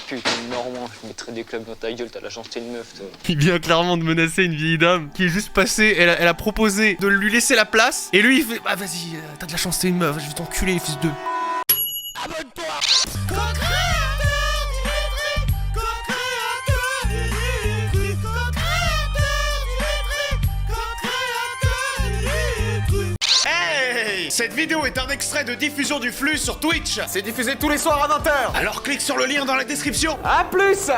Putain de Normand, je mettrais des clubs dans ta gueule, t'as la chance t'es une meuf toi. Il vient clairement de menacer une vieille dame qui est juste passée, elle a proposé de lui laisser la place. Et lui il fait, bah vas-y, t'as de la chance t'es une meuf, je vais t'enculer fils de... Abonne-toi. Cette vidéo est un extrait de diffusion du flux sur Twitch. C'est diffusé tous les soirs à 20h. Alors clique sur le lien dans la description. A plus.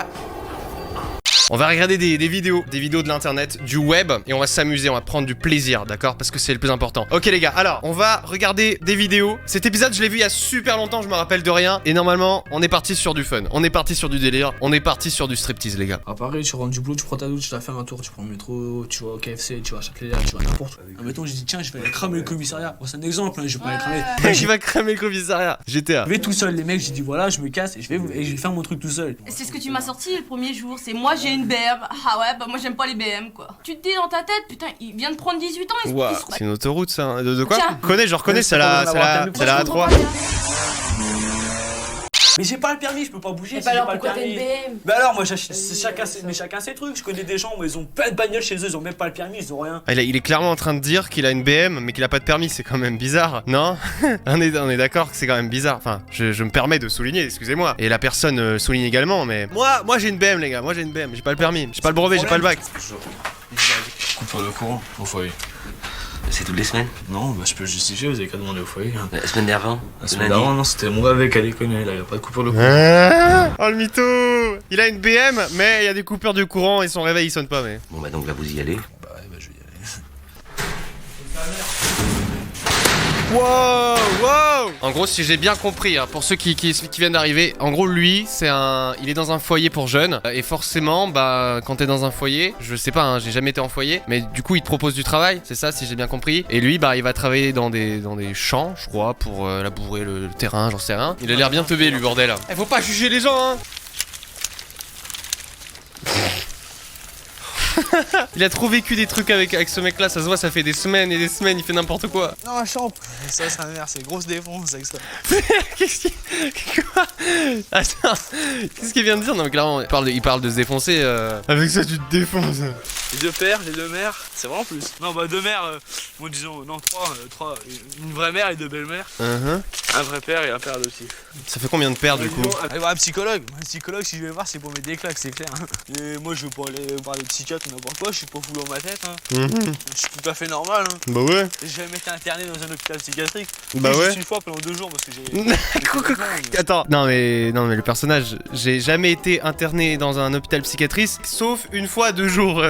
On va regarder des vidéos de l'internet, du web, et on va s'amuser, on va prendre du plaisir, d'accord? Parce que c'est le plus important. Ok les gars, alors, on va regarder des vidéos. Cet épisode, je l'ai vu il y a super longtemps, je me rappelle de rien. Et normalement, on est parti sur du fun, on est parti sur du délire, on est parti sur du striptease les gars. Ah pareil, tu rentres du boulot, tu prends ta douche, tu vas faire un tour, tu prends le métro, tu vas au KFC, tu vas à Châtelet, tu vas n'importe où. Admettons, j'ai dit tiens, je vais aller cramer le commissariat. Bon, c'est un exemple, hein, je vais pas aller cramer. Qui va cramer le commissariat? GTA. Je vais tout seul, les mecs, j'ai dit voilà, je me casse et je vais faire mon truc tout seul. C'est ce que tu m'as sorti le premier jour, c'est moi j'ai une BM. Ah ouais, bah moi j'aime pas les BM quoi. Tu te dis dans ta tête, putain, il vient de prendre 18 ans, il Wow, se c'est une autoroute ça, hein. De quoi? Tiens. Je reconnais, c'est la A3. Mais j'ai pas le permis, je peux pas bouger Mais si bah j'ai alors pas le pourquoi t'as permis. une BM? Bah alors, moi chacun ses trucs, je connais des gens, moi ils ont plein de bagnoles chez eux, ils ont même pas le permis, ils ont rien. Ah, il est clairement en train de dire qu'il a une BM mais qu'il a pas de permis, c'est quand même bizarre, non? On est d'accord que c'est quand même bizarre, enfin, je me permets de souligner, excusez-moi. Et la personne souligne également, mais... Moi j'ai une BM les gars, moi j'ai une BM, j'ai pas le permis, j'ai pas le brevet, j'ai pas le bac. Coupure de courant au foyer. C'est toutes les semaines? Non, bah je peux justifier, vous avez qu'à demander au foyer. La semaine d'avant? La semaine d'avant, non, c'était mon avec à l'école, là, y a pas de coupure de courant. Oh le mytho! Il a une BM, mais il y a des coupures de courant et son réveil il sonne pas, mais... Bon bah donc là vous y allez. Bah ouais, bah je vais y aller. Wow! En gros, si j'ai bien compris, hein, pour ceux qui viennent d'arriver, en gros, lui, il est dans un foyer pour jeunes. Et forcément, bah, quand t'es dans un foyer, je sais pas, hein, j'ai jamais été en foyer, mais du coup, il te propose du travail, c'est ça, si j'ai bien compris. Et lui, bah, il va travailler dans des champs, je crois, pour labourer le terrain, j'en sais rien. Il a l'air bien teubé, lui, bordel. Eh, faut pas juger les gens, hein! Il a trop vécu des trucs avec ce mec là, ça se voit, ça fait des semaines et des semaines, il fait n'importe quoi. Non, un champ. Ça, sa mère, c'est grosse défonce avec ça. Qu'est-ce qu'il... Quoi? Attends, qu'est-ce qu'il vient de dire? Non mais clairement, il parle de se défoncer. Avec ça tu te défonces. Les deux pères, les deux mères, c'est vraiment plus. Non, bah deux mères, bon disons, non, trois. Une vraie mère et deux belles-mères. Un vrai père et un père adoptif. Ça fait combien de pères du coup? Allez voir un psychologue. Un psychologue, si je vais voir, c'est pour mettre des claques, c'est clair. Et moi, je veux pas aller voir des psychiatres ou n'importe quoi, je suis pas fou dans ma tête. Hein. Je suis tout à fait normal. Hein. Bah ouais. J'ai jamais été interné dans un hôpital psychiatrique. Bah ouais. Juste une fois pendant 2 jours parce que j'ai. Attends, non mais le personnage, j'ai jamais été interné dans un hôpital psychiatrique, sauf une fois 2 jours.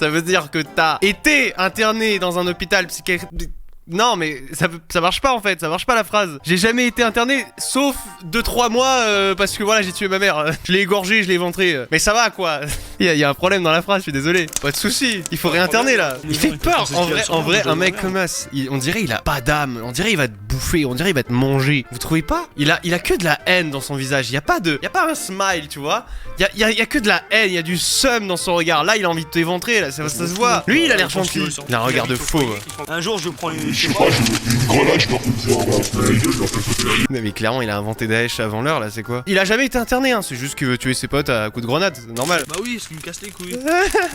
Ça veut dire que t'as été interné dans un hôpital psychiatrique. Non mais ça marche pas en fait, ça marche pas la phrase. J'ai jamais été interné sauf 2-3 mois parce que voilà j'ai tué ma mère. Je l'ai égorgé, je l'ai éventré. Mais ça va quoi. Il y a un problème dans la phrase, je suis désolé. Pas de soucis, il faut réinterner là. Il fait peur en vrai un mec comme ça. On dirait il a pas d'âme, on dirait il va te bouffer, on dirait il va te manger. Vous trouvez pas? Il a que de la haine dans son visage, y a pas un smile tu vois. Y a que de la haine, y a du seum dans son regard. Là il a envie de t'éventrer là, ça se voit. Lui il a l'air gentil, il a un regard de fauve. Un jour je prends les. Mais clairement il a inventé Daesh avant l'heure là, c'est quoi? Il a jamais été interné hein, c'est juste qu'il veut tuer ses potes à coups de grenade, c'est normal. Bah oui, ce qui me casse les couilles.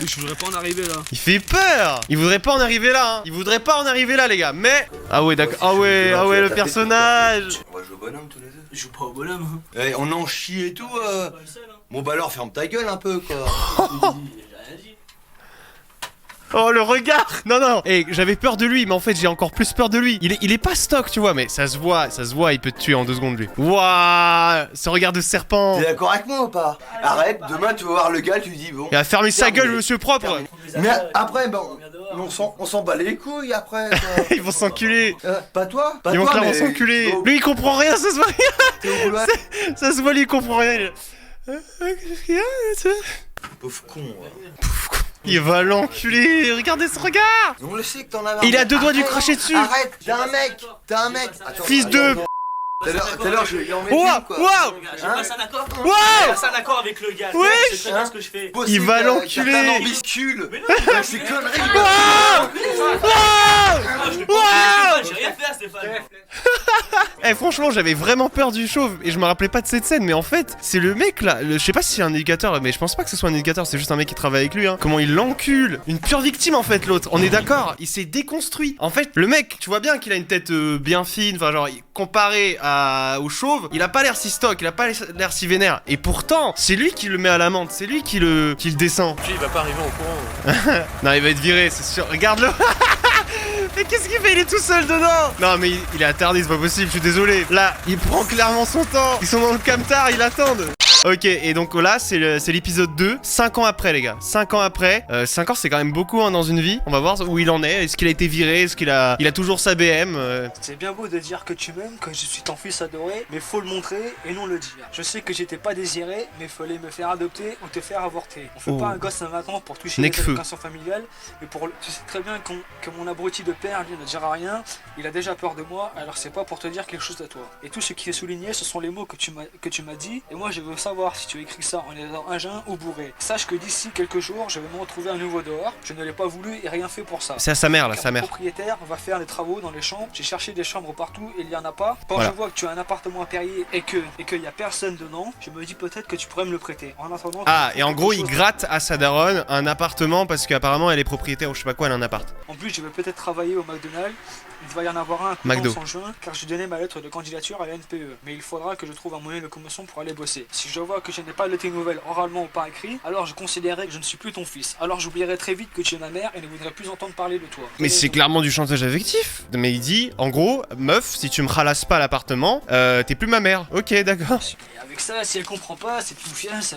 Je voudrais pas en arriver là. Il fait peur. Il voudrait pas en arriver là hein. Il voudrait pas en arriver là les gars. Mais... Ah ouais d'accord. Ah ouais le personnage. On va jouer au bonhomme tous les deux. Je joue pas au bonhomme. Eh, on en chie et tout. Bon bah alors ferme ta gueule un peu quoi. Oh le regard. Non et j'avais peur de lui mais en fait j'ai encore plus peur de lui. Il est pas stock tu vois mais ça se voit il peut te tuer en 2 secondes lui. Waouh, ce regard de serpent. T'es d'accord avec moi ou pas? Arrête, demain tu vas voir le gars, tu dis bon. Il a fermé sa gueule monsieur propre. Mais après bon, on s'en bat les couilles après. Ils vont s'enculer. Pas toi? Ils vont clairement s'enculer. Lui il comprend rien, ça se voit rien. Ça se voit lui il comprend rien. Qu'est-ce qu'il y a? Pauvre con. Il va l'enculer, regardez ce regard. On le sait que t'en as. Il a 2 doigts de lui cracher dessus. Arrête, t'as un mec. Attends, Fils de... Tout à l'heure, je l'ai emmêlé, Waouh, quoi. waouh, J'ai passé un accord. waouh. J'ai passé un accord avec le gars. Ouais. C'est très bien ce que je fais. Bosser, Il va t'as l'enculer. un ambiscule. Mais non, Avec ces conneries. j'ai rien fait à Stéphane. Eh franchement j'avais vraiment peur du chauve et je me rappelais pas de cette scène mais en fait c'est le mec là, je sais pas si c'est un éducateur mais je pense pas que ce soit un éducateur, c'est juste un mec qui travaille avec lui hein. Comment il l'encule, une pure victime en fait l'autre, on est d'accord, il s'est déconstruit. En fait le mec, tu vois bien qu'il a une tête bien fine, enfin genre comparé au chauve, il a pas l'air si stock, il a pas l'air si vénère et pourtant c'est lui qui le met à l'amende, c'est lui qui le descend. Puis il va pas arriver au courant. Non il va être viré c'est sûr, regarde-le. Mais qu'est-ce qu'il fait? Il est tout seul dedans. Non mais il est attardé, c'est pas possible, je suis désolé. Là, il prend clairement son temps. Ils sont dans le camtar, ils attendent. Ok, et donc là, c'est l'épisode 2, 5 ans après les gars. 5 ans après, 5 ans c'est quand même beaucoup hein, dans une vie. On va voir où il en est, est-ce qu'il a été viré, est-ce qu'il a toujours sa BM C'est bien beau de dire que tu m'aimes, que je suis ton fils adoré, mais faut le montrer et non le dire. Je sais que j'étais pas désiré, mais fallait me faire adopter ou te faire avorter. On fait Oh. pas un gosse maintenant pour toucher Necfeu. les allocations familiales, mais tu sais très bien que mon abruti de père, lui, ne dira rien, il a déjà peur de moi, alors c'est pas pour te dire quelque chose à toi. Et tout ce qui est souligné, ce sont les mots que tu m'as dit, et moi je veux savoir si tu écris ça en étant un jeune ou bourré. Sache que d'ici quelques jours, je vais me retrouver à nouveau dehors, je ne l'ai pas voulu et rien fait pour ça. C'est à sa mère là, Car sa le mère. propriétaire va faire les travaux dans les chambres. J'ai cherché des chambres partout et il n'y en a pas. Quand Voilà. je vois que tu as un appartement à Perrier et qu'il n'y a personne dedans, je me dis peut-être que tu pourrais me le prêter. En attendant. Ah, tu et en quelque gros il chose- gratte à sa daronne un appartement parce qu'apparemment elle est propriétaire ou je sais pas quoi, elle a un appart. En plus, je vais peut-être travailler au McDonald's. Il va y en avoir un McDo. en juin car j'ai donné ma lettre de candidature à la NPE. Mais il faudra que je trouve un moyen de commotion pour aller bosser. Si je vois que je n'ai pas de tes nouvelles oralement ou par écrit, alors je considérerai que je ne suis plus ton fils. Alors j'oublierai très vite que tu es ma mère et ne voudrais plus entendre parler de toi. Mais c'est clairement du chantage affectif. Mais il dit, en gros, meuf, si tu me ralasses pas l'appartement, t'es plus ma mère. Ok, d'accord. Et avec ça, si elle comprend pas, c'est tout fiasse,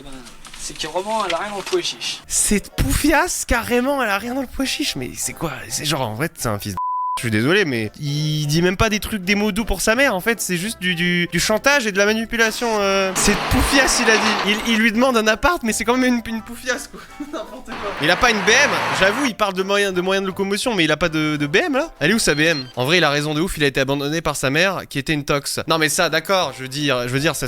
c'est que vraiment elle a rien dans le poids chiche. Cette poufiasse, carrément, elle a rien dans le pois chiche. Mais c'est quoi? C'est genre, en fait, c'est un fils de. Je suis désolé, mais il dit même pas des trucs, des mots doux pour sa mère. En fait, c'est juste du chantage et de la manipulation. Cette poufiasse, il a dit. Il lui demande un appart, mais c'est quand même une poufiasse, quoi. N'importe quoi. Il a pas une BM. J'avoue, il parle de moyens de locomotion, mais il a pas de BM là. Elle est où sa BM? En vrai, il a raison de ouf. Il a été abandonné par sa mère, qui était une tox. Non, mais ça, d'accord. Je veux dire, ça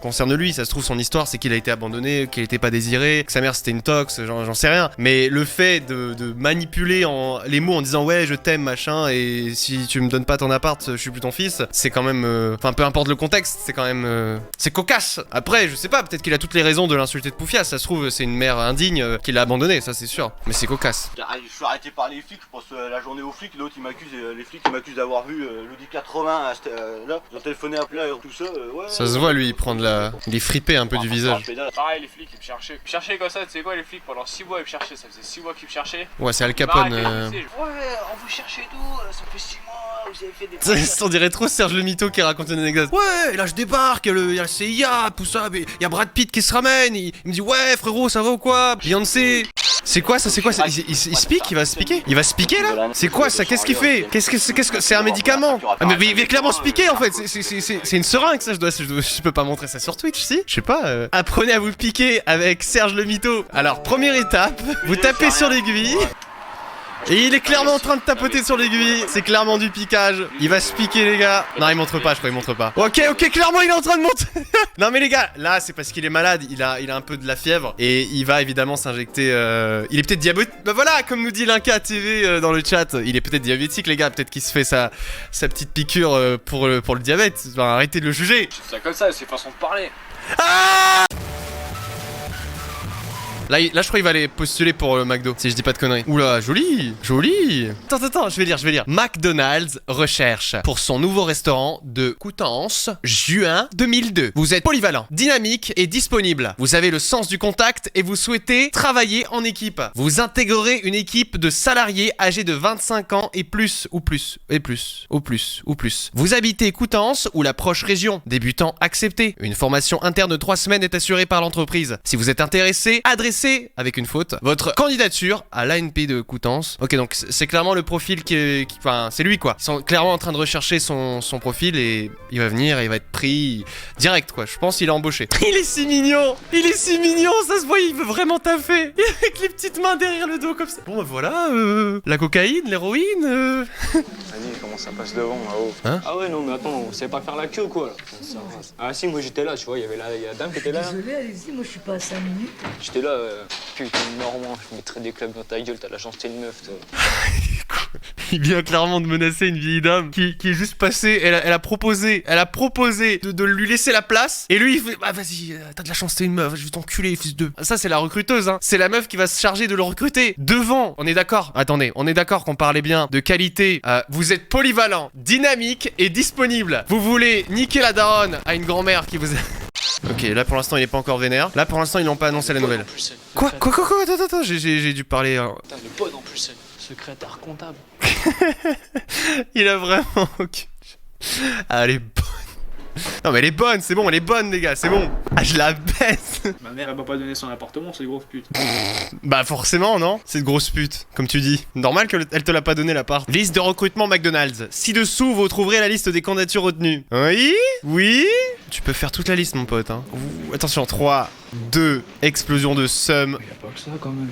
concerne lui. Ça se trouve, son histoire, c'est qu'il a été abandonné, qu'il était pas désiré, que sa mère c'était une tox. J'en sais rien. Mais le fait de manipuler les mots en disant ouais, je t'aime, machin. Et si tu me donnes pas ton appart, je suis plus ton fils, c'est quand même. Enfin, peu importe le contexte, c'est quand même. C'est cocasse. Après, je sais pas, peut-être qu'il a toutes les raisons de l'insulter de poufiasse. Ça se trouve, c'est une mère indigne qui l'a abandonné, ça c'est sûr. Mais c'est cocasse. Je suis arrêté par les flics, je pense la journée aux flics, l'autre il m'accuse, les flics ils m'accusent d'avoir vu l'Audi 80 là, ils ont téléphoné à là et tout ça, ouais. Ça se voit, lui, il prend il est frippé un peu du visage. Pareil, les flics ils me cherchaient. Ils me cherchaient comme ça, tu sais quoi, les flics pendant 6 mois ils me cherchaient, ça faisait 6 mois qu'ils me cherchaient. Ouais, c'est Al Capone. Ouais, on vous cherchez d'où? Ça fait 6 mois, vous avez fait des. On dirait trop Serge le Mito qui raconte une anecdote. Ouais, là je débarque, il y a le CIA, tout ça, mais il y a Brad Pitt qui se ramène, il me dit ouais frérot ça va ou quoi? Beyoncé. C'est quoi ça? C'est quoi ça? Il speak? Il va speaker? Il va speaker là? C'est quoi ça? Qu'est-ce qu'il fait? Qu'est-ce que c'est un médicament? Ah, mais il va clairement speaker en fait, c'est une seringue ça, je peux pas montrer ça sur Twitch si? Je sais pas. Apprenez à vous piquer avec Serge le Mito. Alors première étape, vous tapez sur l'aiguille. Et il est clairement en train de tapoter sur l'aiguille. C'est clairement du piquage. Il va se piquer les gars. Non il montre pas, je crois il montre pas. Ok, clairement il est en train de monter. Non mais les gars, là c'est parce qu'il est malade. Il a un peu de la fièvre. Et il va évidemment s'injecter. Il est peut-être diabétique. Bah voilà, comme nous dit Linka TV dans le chat. Il est peut-être diabétique les gars. Peut-être qu'il se fait sa petite piqûre pour le diabète. Enfin, arrêtez de le juger. C'est comme ça, c'est façon de parler. Ah Là, je crois qu'il va aller postuler pour le McDo, si je dis pas de conneries. Oula, joli. Attends, je vais lire. McDonald's recherche pour son nouveau restaurant de Coutances, juin 2002. Vous êtes polyvalent, dynamique et disponible. Vous avez le sens du contact et vous souhaitez travailler en équipe. Vous intégrerez une équipe de salariés âgés de 25 ans et plus. Vous habitez Coutances ou la proche région. Débutant accepté. Une formation interne de 3 semaines est assurée par l'entreprise. Si vous êtes intéressé, adressez repousser, avec une faute, votre candidature à l'ANP de Coutances. Ok, donc c'est clairement le profil enfin, c'est lui quoi. Ils sont clairement en train de rechercher son profil et il va venir et il va être pris direct quoi. Je pense qu'il est embauché. Il est si mignon. Il est si mignon, ça se voit, il veut vraiment taffer. Avec les petites mains derrière le dos comme ça. Bon bah voilà, la cocaïne, l'héroïne. Annie, comment ça passe devant là-haut? Hein? Ah ouais, non, mais attends, on savait pas faire la queue quoi là. Ah si, moi j'étais là, tu vois, il y avait la dame qui était là. Désolé, allez-y, moi je suis pas à 5 minutes. J'étais là, putain de Normand, je mettrais des clubs dans ta gueule, t'as la chance, t'es une meuf, toi. Il vient clairement de menacer une vieille dame qui est juste passée, elle a proposé de lui laisser la place. Et lui il fait, bah vas-y, t'as de la chance, t'es une meuf, je vais t'enculer, fils de... Ça c'est la recruteuse, hein. C'est la meuf qui va se charger de le recruter devant. On est d'accord? Attendez, on est d'accord qu'on parlait bien de qualité. Vous êtes polyvalent, dynamique et disponible. Vous voulez niquer la daronne à une grand-mère qui vous... Ok, là pour l'instant il est pas encore vénère. Là pour l'instant ils n'ont pas annoncé la nouvelle. Quoi? Attends, j'ai dû parler... Putain, elle est bonne en plus, elle. Secrétaire comptable. Il a vraiment aucune... Ah, elle est bonne. Non mais elle est bonne, c'est bon, elle est bonne les gars, c'est bon. Ah, je la baisse. Ma mère, elle m'a pas donné son appartement, c'est grosse pute. Bah forcément, non? Cette grosse pute, comme tu dis. Normal qu'elle te l'a pas donné l'appart. Liste de recrutement McDonald's. Ci-dessous, vous trouverez la liste des candidatures retenues. Oui? Oui? Tu peux faire toute la liste, mon pote, hein. Ouh, attention, 3, 2, explosion de seum. Y'a pas que ça quand même.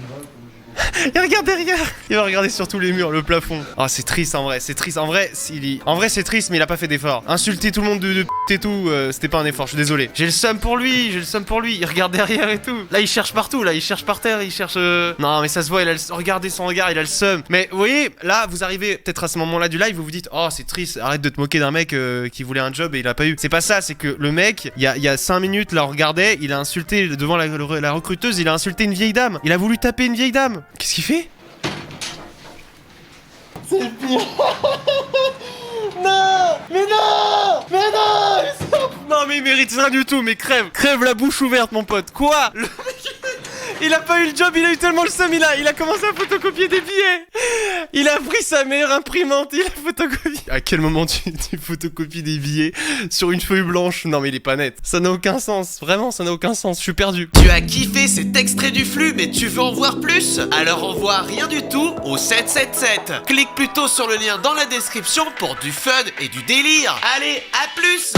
Et regarde derrière. Il va regarder sur tous les murs, le plafond. Ah, c'est triste en vrai, c'est triste. En vrai, c'est triste, mais il a pas fait d'effort. Insulter tout le monde de et tout, c'était pas un effort, je suis désolé. J'ai le seum pour lui. Il regarde derrière et tout. Là, il cherche partout, là, il cherche par terre, il cherche... Non, mais ça se voit, regardez son regard, il a le seum. Mais vous voyez, là, vous arrivez peut-être à ce moment-là du live, vous vous dites, oh, c'est triste, arrête de te moquer d'un mec qui voulait un job et il a pas eu. C'est pas ça, c'est que le mec, il y a 5 minutes, là, on regardait, il a insulté devant la recruteuse, il a insulté une vieille dame. Il a voulu taper une vieille dame. Qu'est-ce qu'il fait? C'est le pire. Non. Non mais il mérite rien du tout, mais crève la bouche ouverte mon pote. Quoi? Il a pas eu le job, il a eu tellement le seum, il a commencé à photocopier des billets. Il a pris sa meilleure imprimante, il a photocopié. À quel moment tu photocopies des billets sur une feuille blanche? Non mais il est pas net. Ça n'a aucun sens, vraiment ça n'a aucun sens, je suis perdu. Tu as kiffé cet extrait du flux mais tu veux en voir plus? Alors envoie rien du tout au 777. Clique plutôt sur le lien dans la description pour du fun et du délire. Allez, à plus!